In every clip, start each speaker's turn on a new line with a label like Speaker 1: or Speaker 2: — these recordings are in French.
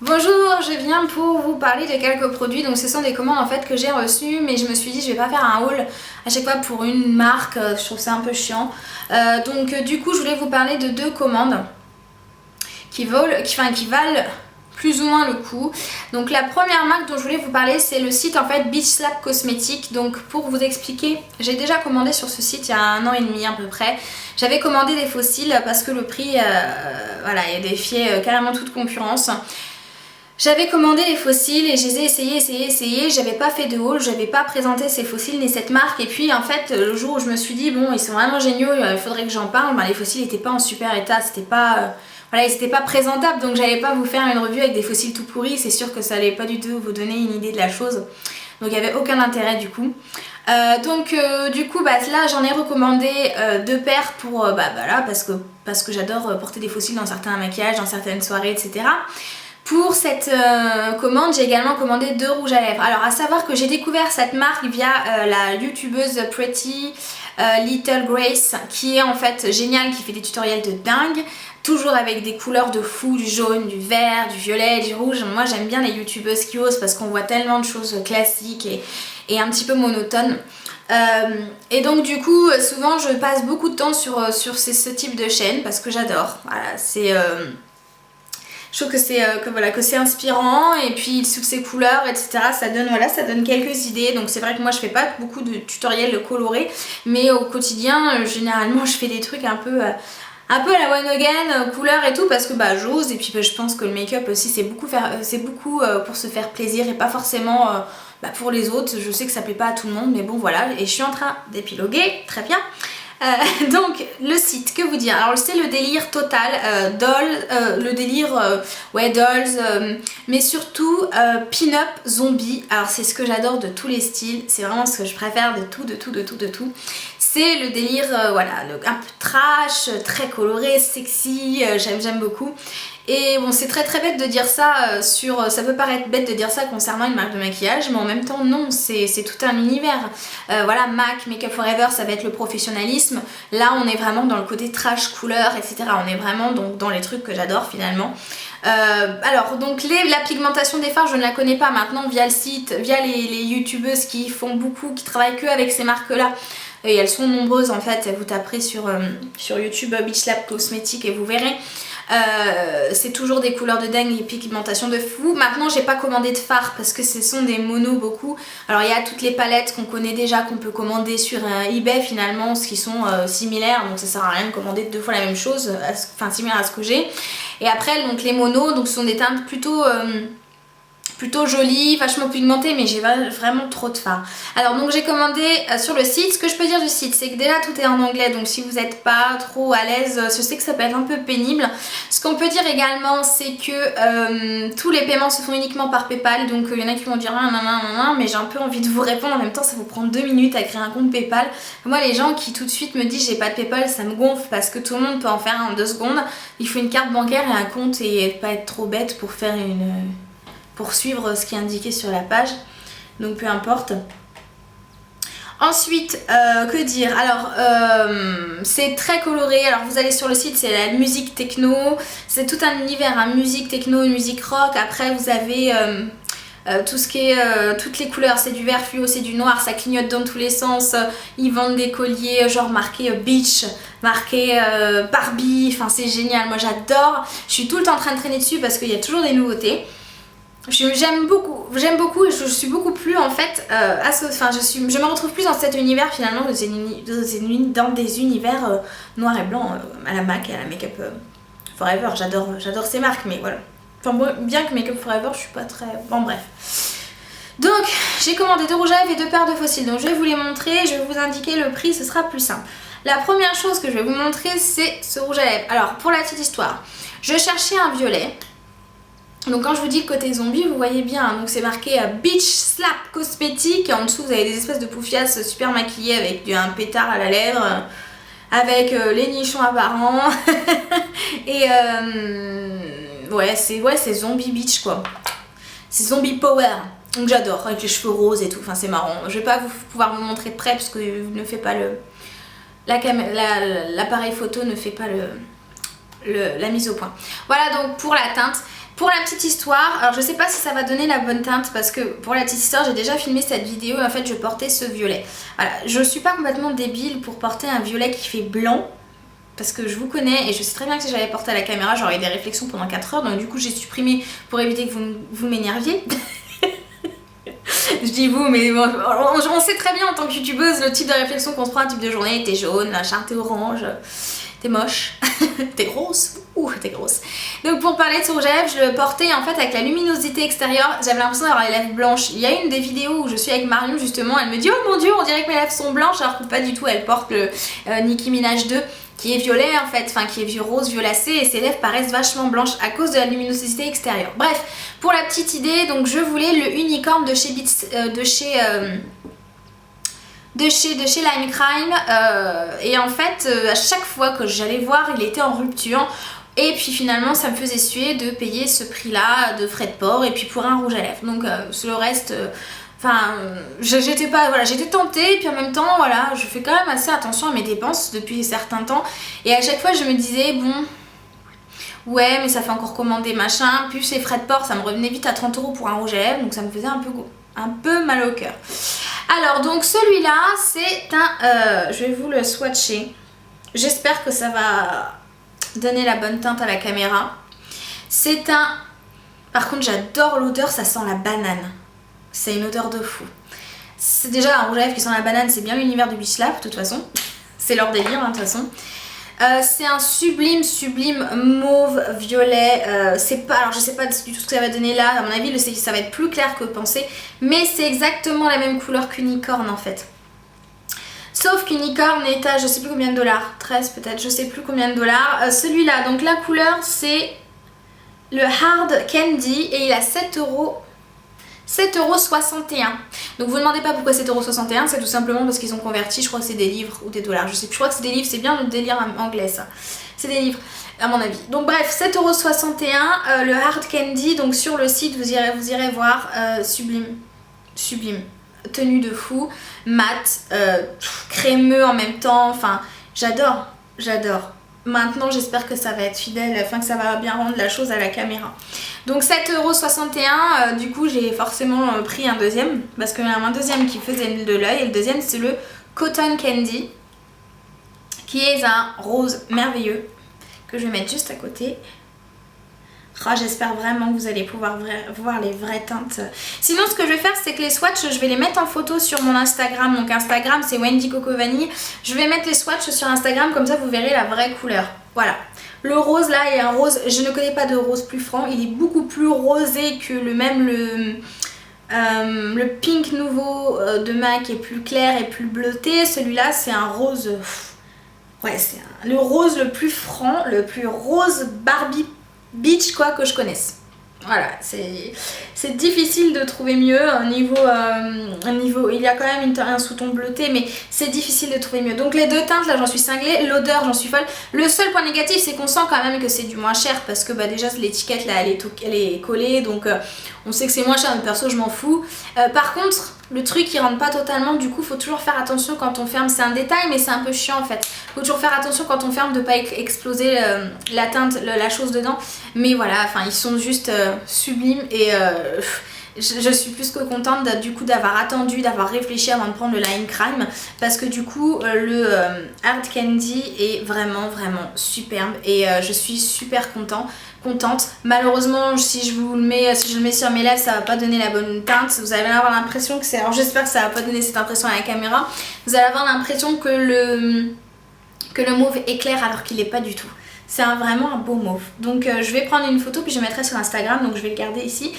Speaker 1: Bonjour, je viens pour vous parler de quelques produits. Donc ce sont des commandes en fait que j'ai reçues, mais je me suis dit je vais pas faire un haul à chaque fois pour une marque, je trouve ça un peu chiant. Du coup je voulais vous parler de deux commandes qui valent plus ou moins le coup. Donc la première marque dont je voulais vous parler, c'est le site en fait Beach Slap Cosmetics. Donc pour vous expliquer, j'ai déjà commandé sur ce site il y a 1 an et demi à peu près. J'avais commandé des fossiles parce que le prix, voilà, il défiait carrément toute concurrence. J'avais commandé les fossiles et je les ai essayés, j'avais pas fait de haul, j'avais pas présenté ces fossiles ni cette marque, et puis en fait le jour où je me suis dit bon ils sont vraiment géniaux, il faudrait que j'en parle, les fossiles n'étaient pas en super état, c'était pas, voilà, ils n'étaient pas présentables, donc j'allais pas vous faire une revue avec des fossiles tout pourris, c'est sûr que ça allait pas du tout vous donner une idée de la chose, donc il n'y avait aucun intérêt du coup. Du coup là j'en ai recommandé 2 paires pour voilà, parce que j'adore porter des fossiles dans certains maquillages, dans certaines soirées, etc. Pour cette commande, j'ai également commandé 2 rouges à lèvres. Alors à savoir que j'ai découvert cette marque via la youtubeuse Pretty Little Grace, qui est en fait géniale, qui fait des tutoriels de dingue, toujours avec des couleurs de fou, du jaune, du vert, du violet, du rouge. Moi j'aime bien les youtubeuses qui osent parce qu'on voit tellement de choses classiques et un petit peu monotones. Et donc du coup souvent je passe beaucoup de temps sur ce type de chaîne parce que j'adore. Voilà, c'est... je trouve que c'est inspirant, et puis sous ses couleurs, etc. ça donne quelques idées. Donc c'est vrai que moi je fais pas beaucoup de tutoriels colorés, mais au quotidien généralement je fais des trucs un peu à la one again, couleur et tout, parce que j'ose, et puis je pense que le make-up aussi c'est beaucoup pour se faire plaisir et pas forcément pour les autres. Je sais que ça plaît pas à tout le monde, mais bon voilà, et je suis en train d'épiloguer, très bien. Donc le site, que vous dire, alors c'est le délire total, le délire dolls, mais surtout pin-up zombie. Alors c'est ce que j'adore de tous les styles, c'est vraiment ce que je préfère de tout. C'est le délire, voilà, un peu trash, très coloré, sexy, j'aime beaucoup. Et bon, c'est très bête de dire ça ça peut paraître bête de dire ça concernant une marque de maquillage, mais en même temps non, c'est tout un univers. Voilà, MAC, Make Up For Ever, ça va être le professionnalisme. Là on est vraiment dans le côté trash, couleur, etc. On est vraiment donc dans les trucs que j'adore finalement. Alors donc la pigmentation des fards, je ne la connais pas maintenant via le site, via les youtubeuses qui font beaucoup, qui travaillent que avec ces marques là. Et elles sont nombreuses en fait, vous taperez sur YouTube Beach Slap Cosmetics et vous verrez. C'est toujours des couleurs de dingue et pigmentation de fou. Maintenant j'ai pas commandé de fard parce que ce sont des monos beaucoup. Alors il y a toutes les palettes qu'on connaît déjà, qu'on peut commander sur eBay finalement, ce qui sont similaires, donc ça sert à rien de commander 2 fois la même chose, enfin similaire à ce que j'ai. Et après donc les monos, donc ce sont des teintes plutôt jolies, vachement pigmentées, mais j'ai vraiment trop de fard. Alors donc j'ai commandé sur le site. Ce que je peux dire du site, c'est que déjà tout est en anglais, donc si vous n'êtes pas trop à l'aise, je sais que ça peut être un peu pénible. Ce qu'on peut dire également, c'est que tous les paiements se font uniquement par PayPal, donc il y en a qui vont dire mais j'ai un peu envie de vous répondre, en même temps ça vous prend 2 minutes à créer un compte PayPal. Moi les gens qui tout de suite me disent j'ai pas de PayPal, ça me gonfle parce que tout le monde peut en faire en 2 secondes. Il faut une carte bancaire et un compte, et pas être trop bête pour faire pour suivre ce qui est indiqué sur la page, donc peu importe. Ensuite, que dire, alors c'est très coloré. Alors vous allez sur le site, c'est la musique techno, c'est tout un univers, musique techno, musique rock. Après vous avez tout ce qui est toutes les couleurs, c'est du vert fluo, c'est du noir, ça clignote dans tous les sens. Ils vendent des colliers genre marqué beach, marqué Barbie, enfin c'est génial, moi j'adore. Je suis tout le temps en train de traîner dessus parce qu'il y a toujours des nouveautés. J'aime beaucoup, et je suis beaucoup plus en fait je me retrouve plus dans cet univers finalement, dans des univers noirs et blancs à la MAC et à la Make Up Forever. J'adore ces marques, mais voilà. Enfin bien que Make Up Forever je suis pas très... Bon bref. Donc j'ai commandé 2 rouges à lèvres et 2 paires de fossiles, donc je vais vous les montrer, je vais vous indiquer le prix, ce sera plus simple. La première chose que je vais vous montrer, c'est ce rouge à lèvres. Alors pour la petite histoire, je cherchais un violet. Donc quand je vous dis le côté zombie, vous voyez bien, donc c'est marqué Beach Slap Cosmetics, et en dessous vous avez des espèces de poufias super maquillées avec un pétard à la lèvre, avec les nichons apparents. Et ouais c'est zombie beach quoi, c'est zombie power, donc j'adore, avec les cheveux roses et tout, enfin c'est marrant. Je vais pas pouvoir vous montrer de près parce que ne fait pas l'appareil photo ne fait pas la mise au point. Voilà donc pour la teinte. Pour la petite histoire, alors je sais pas si ça va donner la bonne teinte parce que pour la petite histoire j'ai déjà filmé cette vidéo et en fait je portais ce violet. Voilà, je suis pas complètement débile pour porter un violet qui fait blanc parce que je vous connais et je sais très bien que si j'avais porté à la caméra j'aurais eu des réflexions pendant 4 heures, donc du coup j'ai supprimé pour éviter que vous m'énerviez. Je dis vous, mais bon, on sait très bien en tant que youtubeuse le type de réflexion qu'on se prend un type de journée. T'es jaune, machin, t'es orange, t'es moche, t'es grosse, t'es grosse. Donc pour parler de ce rouge à lèvres, je le portais en fait avec la luminosité extérieure. J'avais l'impression d'avoir les lèvres blanches. Il y a une des vidéos où je suis avec Marion justement, elle me dit oh mon dieu on dirait que mes lèvres sont blanches, alors que pas du tout, elle porte le Nicki Minaj 2 qui est violet en fait, enfin qui est rose violacé et ses lèvres paraissent vachement blanches à cause de la luminosité extérieure. Bref, pour la petite idée, donc je voulais le unicorn de chez Beats, de chez Lime Crime et en fait à chaque fois que j'allais voir il était en rupture et puis finalement ça me faisait suer de payer ce prix là de frais de port et puis pour un rouge à lèvres, donc le reste enfin j'étais pas, voilà, j'étais tentée et puis en même temps voilà je fais quand même assez attention à mes dépenses depuis un certain temps et à chaque fois je me disais bon ouais mais ça fait encore commander machin, plus les frais de port ça me revenait vite à 30 € pour un rouge à lèvres, donc ça me faisait un peu mal au cœur. Alors donc celui-là c'est un, je vais vous le swatcher, j'espère que ça va donner la bonne teinte à la caméra. C'est un, par contre j'adore l'odeur, ça sent la banane, c'est une odeur de fou. C'est déjà un rouge à lèvres qui sent la banane, c'est bien l'univers du Beach Lab de toute façon, c'est leur délire hein, de toute façon. C'est un sublime mauve violet, c'est pas, alors je sais pas du tout ce que ça va donner là, à mon avis ça va être plus clair que pensé, mais c'est exactement la même couleur qu'Unicorn en fait. Sauf qu'Unicorn est à je sais plus combien de dollars, 13 peut-être, je sais plus combien de dollars. Celui-là, donc la couleur c'est le Hard Candy et il a 7,61 €. Donc vous ne demandez pas pourquoi 7,61 €, c'est tout simplement parce qu'ils ont converti, je crois que c'est des livres ou des dollars, je sais plus, je crois que c'est des livres, c'est bien le délire anglais ça. C'est des livres à mon avis. Donc bref, 7,61 €, le Hard Candy, donc sur le site vous irez voir, sublime, tenue de fou, mat, crémeux en même temps, enfin j'adore. Maintenant j'espère que ça va être fidèle, enfin que ça va bien rendre la chose à la caméra. Donc 7,61 €, du coup j'ai forcément pris un deuxième, parce qu'il y en a un deuxième qui faisait de l'œil, et le deuxième c'est le Cotton Candy, qui est un rose merveilleux, que je vais mettre juste à côté. Oh, j'espère vraiment que vous allez pouvoir voir les vraies teintes. Sinon ce que je vais faire c'est que les swatchs je vais les mettre en photo sur mon Instagram. Donc Instagram c'est Wendy Coco Vanille. Je vais mettre les swatchs sur Instagram, comme ça vous verrez la vraie couleur. Voilà. Le rose là est un rose, je ne connais pas de rose plus franc. Il est beaucoup plus rosé que le pink nouveau de MAC est plus clair et plus bleuté. Celui-là c'est un rose, ouais c'est le rose le plus franc, le plus rose Barbie Beach quoi que je connaisse. Voilà, c'est difficile de trouver mieux un niveau, il y a quand même un sous-ton bleuté mais c'est difficile de trouver mieux. Donc les deux teintes là j'en suis cinglée, l'odeur j'en suis folle. Le seul point négatif c'est qu'on sent quand même que c'est du moins cher parce que bah, déjà l'étiquette là elle est collée donc on sait que c'est moins cher mais perso je m'en fous. Par contre le truc qui rentre pas totalement, du coup faut toujours faire attention quand on ferme, c'est un détail mais c'est un peu chiant en fait. Faut toujours faire attention quand on ferme de pas exploser la teinte, la chose dedans. Mais voilà, enfin ils sont juste sublimes et je suis plus que contente du coup d'avoir attendu, d'avoir réfléchi avant de prendre le Lime Crime parce que du coup le Hard Candy est vraiment superbe et je suis super contente. Malheureusement si je le mets sur mes lèvres ça va pas donner la bonne teinte, vous allez avoir l'impression que c'est, alors j'espère que ça va pas donner cette impression à la caméra, vous allez avoir l'impression que le mauve éclaire alors qu'il est pas du tout. C'est vraiment un beau mauve. Donc je vais prendre une photo puis je mettrai sur Instagram, donc je vais le garder ici.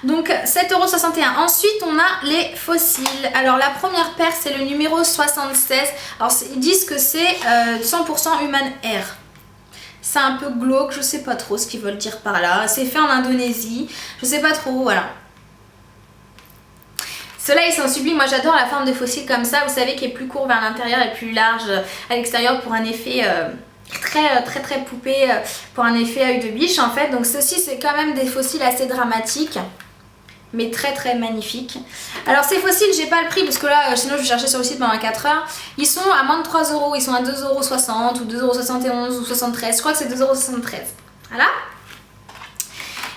Speaker 1: Donc 7,61 €. Ensuite on a les fossiles. Alors la première paire c'est le numéro 76. Alors ils disent que c'est 100% Human Hair. C'est un peu glauque, je sais pas trop ce qu'ils veulent dire par là. C'est fait en Indonésie, je sais pas trop, voilà. Ceux-là ils sont sublimes, moi j'adore la forme des fossiles comme ça, vous savez, qui est plus court vers l'intérieur et plus large à l'extérieur pour un effet très poupée, pour un effet œil de biche en fait. Donc ceci c'est quand même des fossiles assez dramatiques, mais très magnifiques. Alors ces fossiles j'ai pas le prix parce que là sinon je vais chercher sur le site pendant 4 heures. Ils sont à moins de 3 €, ils sont à 2,60 € ou 2,71 € ou 73 €, je crois que c'est 2,73 €. Voilà.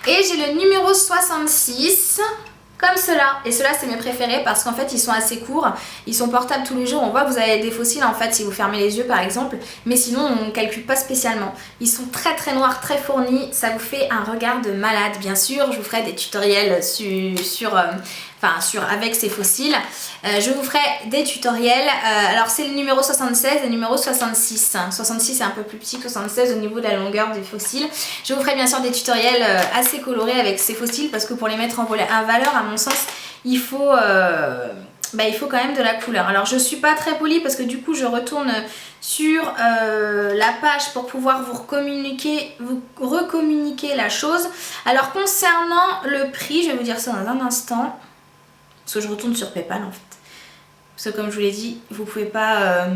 Speaker 1: Et j'ai le numéro 66. Comme cela, et ceux-là c'est mes préférés parce qu'en fait ils sont assez courts, ils sont portables tous les jours, on voit que vous avez des fossiles en fait si vous fermez les yeux par exemple, mais sinon on ne calcule pas spécialement. Ils sont très très noirs, très fournis, ça vous fait un regard de malade bien sûr, je vous ferai des tutoriels avec ces fossiles, je vous ferai des tutoriels, alors c'est le numéro 76 et le numéro 66, 66 est un peu plus petit que 76 au niveau de la longueur des fossiles, je vous ferai bien sûr des tutoriels assez colorés avec ces fossiles parce que pour les mettre en valeur à mon sens il faut quand même de la couleur. Alors je suis pas très polie parce que du coup je retourne sur la page pour pouvoir vous recommuniquer la chose. Alors concernant le prix, je vais vous dire ça dans un instant. Parce que je retourne sur PayPal en fait. Parce que comme je vous l'ai dit, vous pouvez pas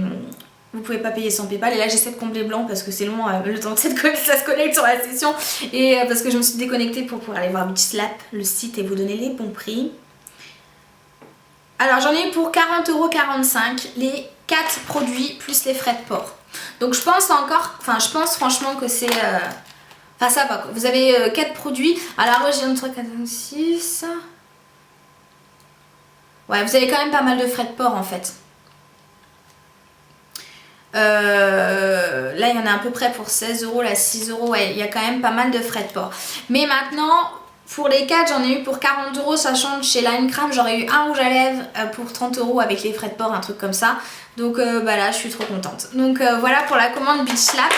Speaker 1: payer sans PayPal. Et là j'essaie de combler blanc parce que c'est long le temps que ça se connecte sur la session. Et parce que je me suis déconnectée pour pouvoir aller voir BeachSlap, le site, et vous donner les bons prix. Alors j'en ai eu pour 40,45 € les 4 produits plus les frais de port. Donc je pense franchement que c'est... Enfin ça va quoi. Vous avez 4 produits. Alors j'ai un truc à 6... Ouais, vous avez quand même pas mal de frais de port en fait. Là il y en a à peu près pour 16 €, là 6 €, ouais, il y a quand même pas mal de frais de port. Mais maintenant, pour les 4, j'en ai eu pour 40 €, sachant que chez Line Crame, j'aurais eu un rouge à lèvres pour 30 € avec les frais de port, un truc comme ça. Donc là, je suis trop contente. Donc voilà pour la commande BeachSlap.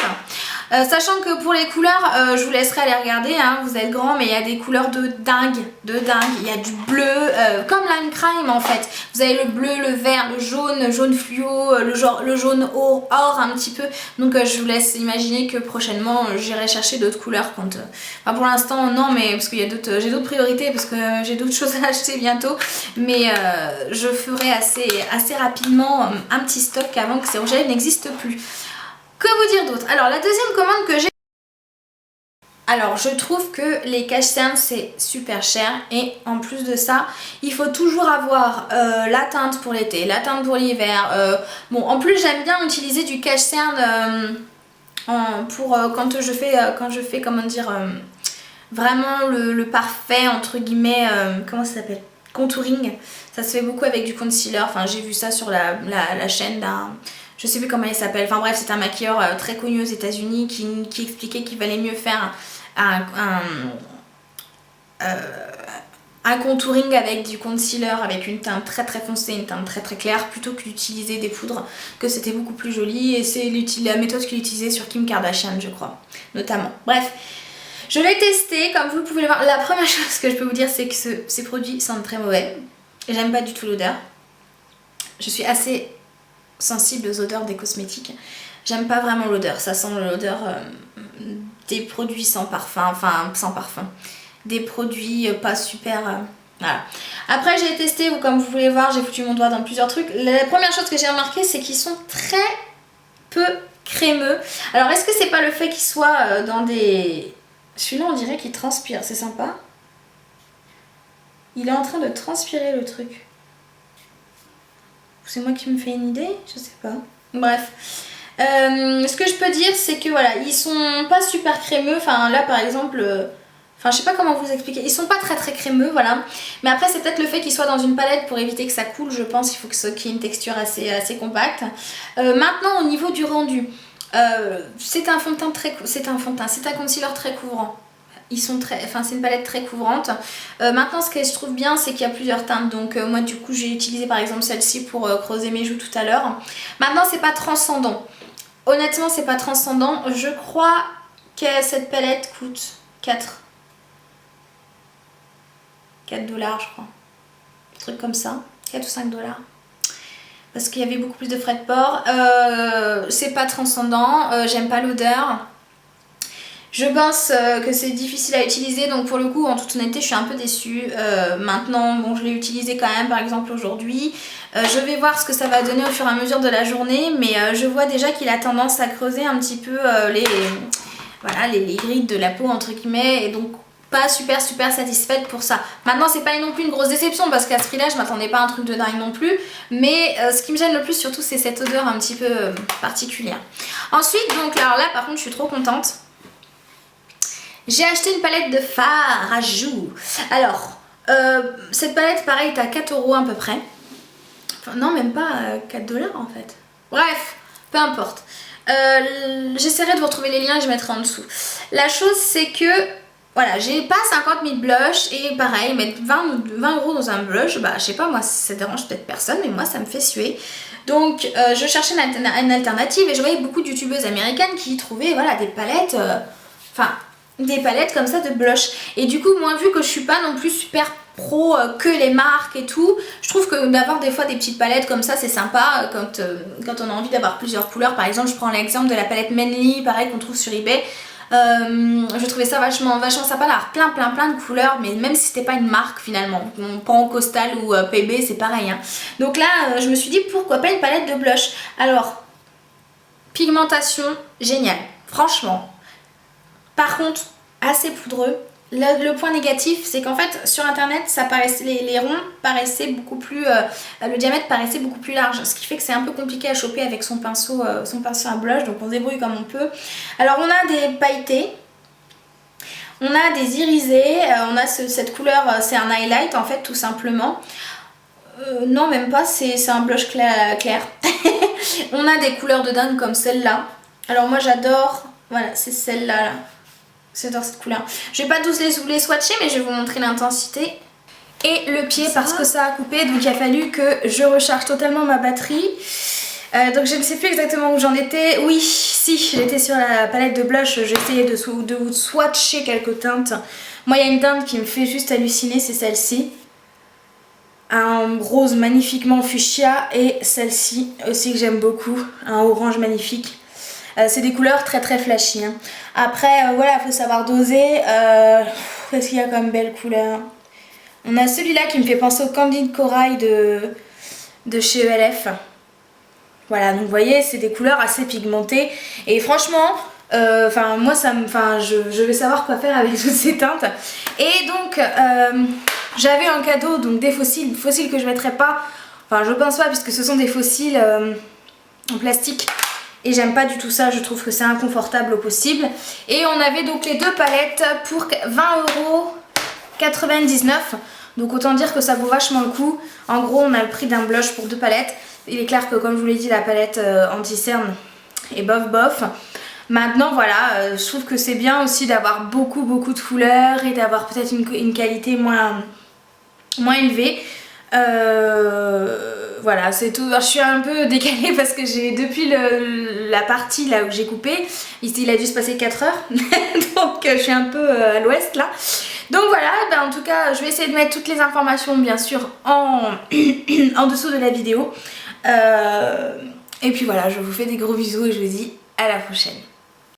Speaker 1: Sachant que pour les couleurs, je vous laisserai aller regarder, hein, vous êtes grand, mais il y a des couleurs de dingue, il y a du bleu, comme Lime Crime en fait. Vous avez le bleu, le vert, le jaune fluo, le jaune or un petit peu. Donc je vous laisse imaginer que prochainement j'irai chercher d'autres couleurs quand... Enfin, pour l'instant non, mais parce que j'ai d'autres priorités, parce que j'ai d'autres choses à acheter bientôt. Mais je ferai assez rapidement un petit stock avant que ces rouges à lèvres n'existent plus. Que vous dire d'autre? Alors la deuxième commande que j'ai... Alors je trouve que les cache-cernes c'est super cher et en plus de ça il faut toujours avoir la teinte pour l'été, la teinte pour l'hiver. Bon en plus j'aime bien utiliser du cache-cerne pour quand je fais comment dire vraiment le parfait entre guillemets, comment ça s'appelle, contouring. Ça se fait beaucoup avec du concealer, enfin j'ai vu ça sur la chaîne d'un... Je sais plus comment il s'appelle, enfin bref c'est un maquilleur très connu aux États-Unis qui expliquait qu'il valait mieux faire un contouring avec du concealer, avec une teinte très très foncée, une teinte très très claire, plutôt que d'utiliser des poudres, que c'était beaucoup plus joli, et c'est la méthode qu'il utilisait sur Kim Kardashian je crois, notamment. Bref, je l'ai testé, comme vous pouvez le voir. La première chose que je peux vous dire c'est que ces produits sentent très mauvais, et j'aime pas du tout l'odeur. Je suis assez sensible aux odeurs des cosmétiques. J'aime pas vraiment l'odeur, ça sent l'odeur des produits sans parfum, enfin sans parfum. Des produits pas super... voilà. Après j'ai testé, comme vous pouvez voir, j'ai foutu mon doigt dans plusieurs trucs. La première chose que j'ai remarqué c'est qu'ils sont très peu crémeux. Alors est-ce que c'est pas le fait qu'ils soient dans des... Celui-là on dirait qu'il transpire, c'est sympa. Il est en train de transpirer le truc. C'est moi qui me fais une idée? Je sais pas. Bref. Ce que je peux dire, c'est que voilà, ils sont pas super crémeux. Enfin, là par exemple, enfin, je sais pas comment vous expliquer. Ils sont pas très très crémeux, voilà. Mais après, c'est peut-être le fait qu'ils soient dans une palette pour éviter que ça coule. Je pense qu'il faut qu'il y ait une texture assez compacte. Maintenant, au niveau du rendu, c'est un fond de teint très... C'est un concealer très couvrant. C'est une palette très couvrante. Maintenant ce que je trouve bien c'est qu'il y a plusieurs teintes, donc moi du coup j'ai utilisé par exemple celle-ci pour creuser mes joues tout à l'heure. Maintenant c'est pas transcendant, honnêtement c'est pas transcendant. Je crois que cette palette coûte 4 $, je crois, un truc comme ça, 4 ou 5 $, parce qu'il y avait beaucoup plus de frais de port. C'est pas transcendant, j'aime pas l'odeur. Je pense que c'est difficile à utiliser, donc pour le coup en toute honnêteté je suis un peu déçue. Maintenant bon, je l'ai utilisé quand même par exemple aujourd'hui. Je vais voir ce que ça va donner au fur et à mesure de la journée, mais je vois déjà qu'il a tendance à creuser un petit peu les grilles de la peau entre guillemets, et donc pas super satisfaite pour ça. Maintenant c'est pas non plus une grosse déception parce qu'à ce prix là je m'attendais pas à un truc de dingue non plus, mais ce qui me gêne le plus surtout c'est cette odeur un petit peu particulière. Ensuite donc alors là par contre je suis trop contente. J'ai acheté une palette de fard à joues. Alors, cette palette, pareil, est à 4 € à peu près. Enfin, non, même pas 4 $ en fait. Bref, peu importe. J'essaierai de vous retrouver les liens et je mettrai en dessous. La chose, c'est que, voilà, j'ai pas 50 000 blushs et pareil, mettre 20 € dans un blush, bah je sais pas, moi ça dérange peut-être personne, mais moi ça me fait suer. Donc je cherchais une alternative et je voyais beaucoup de youtubeuses américaines qui trouvaient, voilà, des palettes, des palettes comme ça de blush. Et du coup, moi, vu que je suis pas non plus super pro que les marques et tout, je trouve que d'avoir des fois des petites palettes comme ça, c'est sympa quand on a envie d'avoir plusieurs couleurs. Par exemple, je prends l'exemple de la palette Manly, pareil, qu'on trouve sur eBay. Je trouvais ça vachement sympa d'avoir plein de couleurs, mais même si c'était pas une marque finalement, on prend Costal ou PB, c'est pareil, hein. Donc là, je me suis dit pourquoi pas une palette de blush. Alors, pigmentation, génial, franchement. Par contre, assez poudreux. Le point négatif, c'est qu'en fait, sur internet, ça paraissait, les ronds paraissaient beaucoup plus... le diamètre paraissait beaucoup plus large, ce qui fait que c'est un peu compliqué à choper avec son pinceau à blush, donc on se débrouille comme on peut. Alors on a des pailletés, on a des irisés, on a cette couleur, c'est un highlight en fait, tout simplement. Non, même pas, c'est un blush clair. On a des couleurs de dingue comme celle-là. Alors moi j'adore, voilà, c'est celle-là, là. J'adore cette couleur. Je vais pas tous les swatcher, mais je vais vous montrer l'intensité. Et le pied, parce que ça a coupé, donc il a fallu que je recharge totalement ma batterie. Donc je ne sais plus exactement où j'en étais. Oui, si, j'étais sur la palette de blush. J'essayais de vous swatcher quelques teintes. Moi, il y a une teinte qui me fait juste halluciner, c'est celle-ci. Un rose magnifiquement fuchsia. Et celle-ci aussi que j'aime beaucoup, un orange magnifique. C'est des couleurs très flashy, hein. Après voilà, il faut savoir doser. Qu'est-ce qu'il y a comme belle couleur? On a celui-là qui me fait penser au Candide Corail de chez ELF. Voilà, donc vous voyez, c'est des couleurs assez pigmentées. Et franchement, moi je vais savoir quoi faire avec toutes ces teintes. Et donc j'avais en cadeau donc des fossiles que je mettrai pas. Enfin je pense pas, puisque ce sont des fossiles en plastique. Et j'aime pas du tout ça, je trouve que c'est inconfortable au possible. Et on avait donc les deux palettes pour 20,99 €. Donc autant dire que ça vaut vachement le coup. En gros, on a le prix d'un blush pour deux palettes. Il est clair que, comme je vous l'ai dit, la palette anti-cerne est bof. Maintenant, voilà, je trouve que c'est bien aussi d'avoir beaucoup de couleurs et d'avoir peut-être une qualité moins élevée. Voilà, c'est tout. Alors, je suis un peu décalée parce que j'ai depuis la partie là où j'ai coupé, il a dû se passer 4 heures. Donc je suis un peu à l'ouest là. Donc voilà, en tout cas je vais essayer de mettre toutes les informations bien sûr en dessous de la vidéo. Et puis voilà, je vous fais des gros bisous et je vous dis à la prochaine.